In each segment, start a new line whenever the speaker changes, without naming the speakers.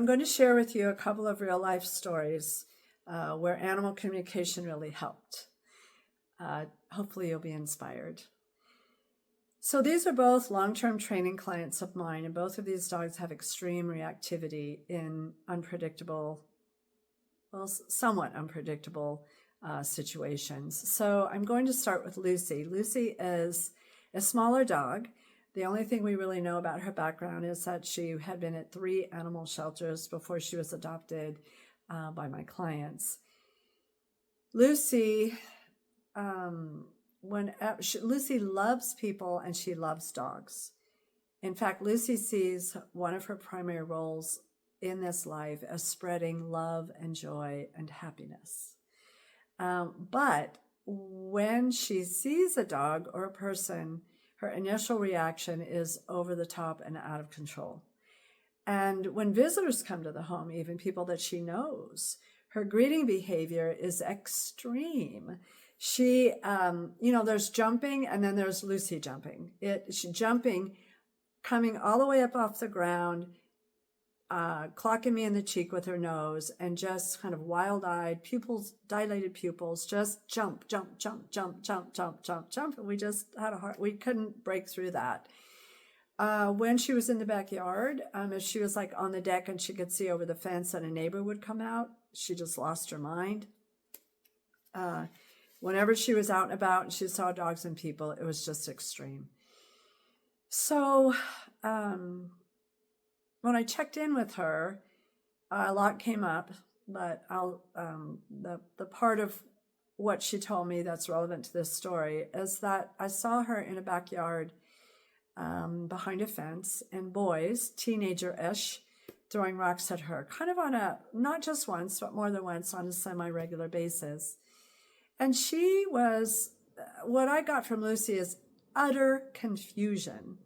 I'm going to share with you a couple of real life stories where animal communication really helped. Hopefully you'll be inspired. So these are both long-term training clients of mine, and both of these dogs have extreme reactivity in unpredictable, well, somewhat unpredictable situations. So I'm going to start with Lucy. Lucy is a smaller dog. The only thing we really know about her background is that she had been at 3 animal shelters before she was adopted by my clients. Lucy, Lucy loves people and she loves dogs. In fact, Lucy sees one of her primary roles in this life as spreading love and joy and happiness. But when she sees a dog or a person, her initial reaction is over the top and out of control. And when visitors come to the home, even people that she knows, her greeting behavior is extreme. She, there's jumping and then there's Lucy jumping. She's jumping, coming all the way up off the ground, clocking me in the cheek with her nose, and just kind of wild-eyed, dilated pupils, just jump, jump, jump, jump, jump, jump, jump, jump. And we just had we couldn't break through that. When she was in the backyard, if she was like on the deck and she could see over the fence and a neighbor would come out, she just lost her mind. Whenever she was out and about and she saw dogs and people, it was just extreme. So, when I checked in with her, a lot came up, but the part of what she told me that's relevant to this story is that I saw her in a backyard behind a fence, and boys, teenager-ish, throwing rocks at her, kind of on not just once, but more than once on a semi-regular basis. And she was, what I got from Lucy is utter confusion,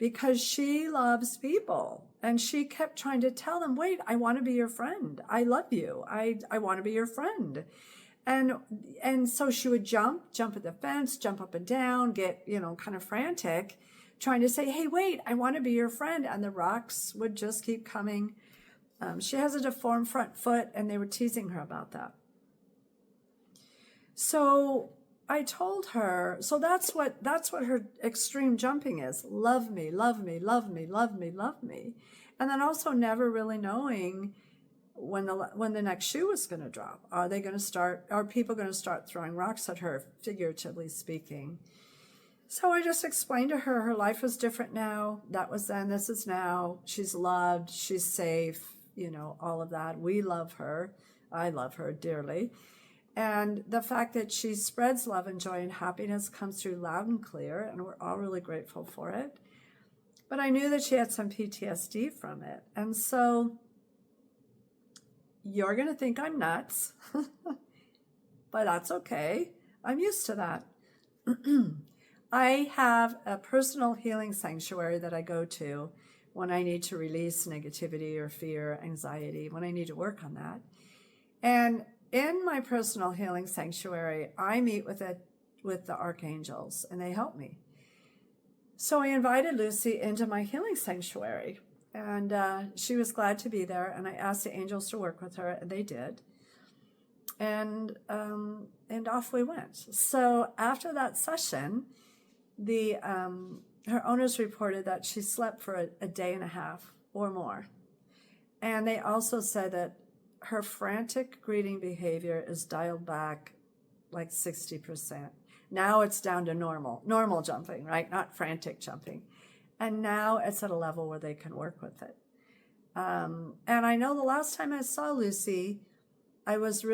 because she loves people. And she kept trying to tell them, wait, I want to be your friend. I love you. I want to be your friend. And so she would jump at the fence, jump up and down, get, kind of frantic, trying to say, hey, wait, I want to be your friend. And the rocks would just keep coming. She has a deformed front foot, and they were teasing her about that. So I told her, so that's what her extreme jumping is. Love me, love me, love me, love me, love me. And then also never really knowing when the next shoe was going to drop. Are people going to start throwing rocks at her, figuratively speaking? So I just explained to her life was different now. That was then, this is now. She's loved, she's safe, all of that. We love her. I love her dearly. And the fact that she spreads love and joy and happiness comes through loud and clear, and we're all really grateful for it. But I knew that she had some PTSD from it. And so you're going to think I'm nuts, but that's okay. I'm used to that. I have a personal healing sanctuary that I go to when I need to release negativity or fear, anxiety, when I need to work on that. And in my personal healing sanctuary, I meet with the archangels, and they help me. So I invited Lucy into my healing sanctuary, and she was glad to be there, and I asked the angels to work with her, and they did. And off we went. So after that session, her owners reported that she slept for a day and a half or more. And they also said that her frantic greeting behavior is dialed back like 60%. Now it's down to normal jumping, right? Not frantic jumping. And now it's at a level where they can work with it. And I know the last time I saw Lucy, I was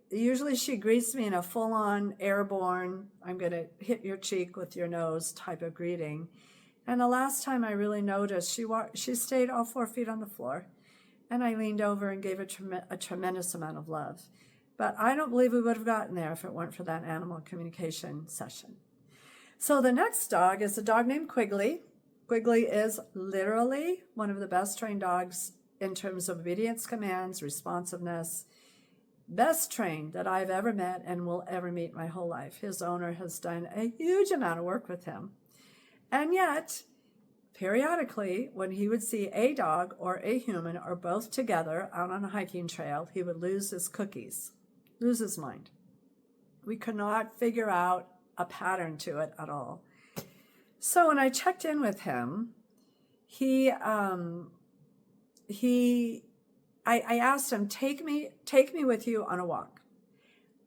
usually she greets me in a full-on airborne, I'm going to hit your cheek with your nose type of greeting. And the last time I really noticed, she stayed all 4 feet on the floor. And I leaned over and gave a tremendous amount of love. But I don't believe we would have gotten there if it weren't for that animal communication session. So the next dog is a dog named Quigley. Quigley is literally one of the best trained dogs in terms of obedience, commands, responsiveness. Best trained that I've ever met and will ever meet my whole life. His owner has done a huge amount of work with him. And yet, periodically, when he would see a dog or a human or both together out on a hiking trail, he would lose his cookies, lose his mind. We could not figure out a pattern to it at all. So when I checked in with him, I asked him, take me with you on a walk.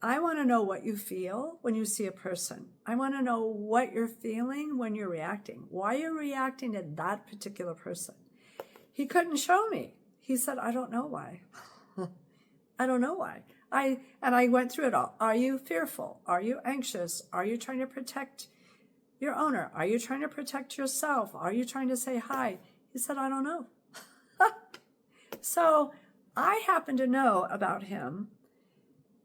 I want to know what you feel when you see a person. I want to know what you're feeling when you're reacting. Why you're reacting to that particular person. He couldn't show me. He said, I don't know why. I don't know why. I went through it all. Are you fearful? Are you anxious? Are you trying to protect your owner? Are you trying to protect yourself? Are you trying to say hi? He said, I don't know. So I happen to know about him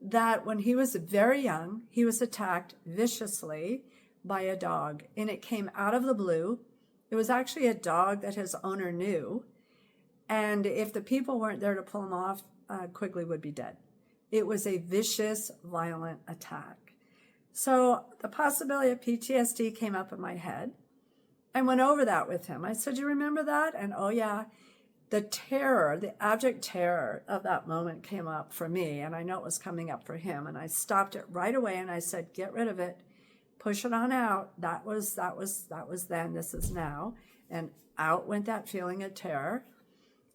that when he was very young, he was attacked viciously by a dog, and it came out of the blue. It was actually a dog that his owner knew, and if the people weren't there to pull him off, Quigley would be dead. It was a vicious, violent attack. So the possibility of PTSD came up in my head. I went over that with him. I said, you remember that? And oh yeah, the terror, the abject terror of that moment came up for me, and I know it was coming up for him. And I stopped it right away, and I said, get rid of it, push it on out. That was then, this is now. And out went that feeling of terror.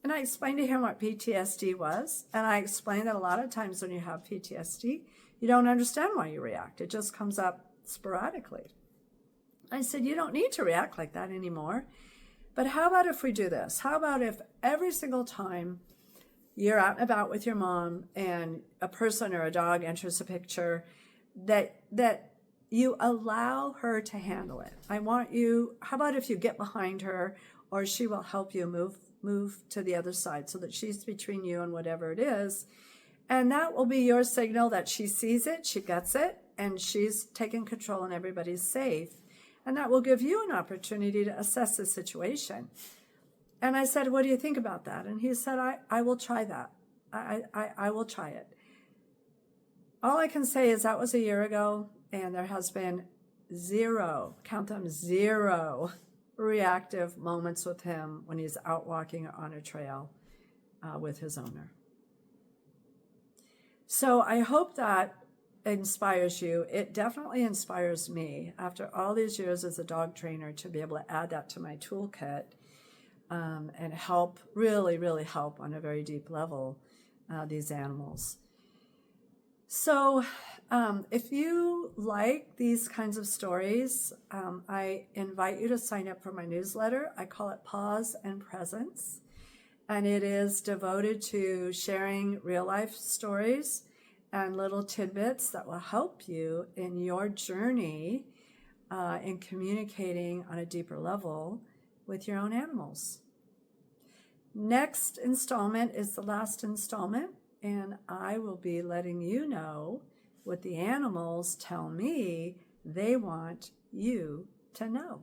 And I explained to him what PTSD was, and I explained that a lot of times when you have PTSD, you don't understand why you react. It just comes up sporadically. I said, you don't need to react like that anymore. But how about if we do this? How about if every single time you're out and about with your mom and a person or a dog enters the picture, that you allow her to handle it? How about if you get behind her, or she will help you move to the other side so that she's between you and whatever it is. And that will be your signal that she sees it, she gets it, and she's taking control and everybody's safe. And that will give you an opportunity to assess the situation. And I said, what do you think about that? And he said, I will try that. I will try it. All I can say is that was a year ago, and there has been zero, count them, zero reactive moments with him when he's out walking on a trail with his owner. So I hope that inspires you. It definitely inspires me after all these years as a dog trainer to be able to add that to my toolkit and help, really, really help on a very deep level these animals. So if you like these kinds of stories, I invite you to sign up for my newsletter. I call it Pause and Presence, and it is devoted to sharing real life stories and little tidbits that will help you in your journey in communicating on a deeper level with your own animals. Next installment is the last installment, and I will be letting you know what the animals tell me they want you to know.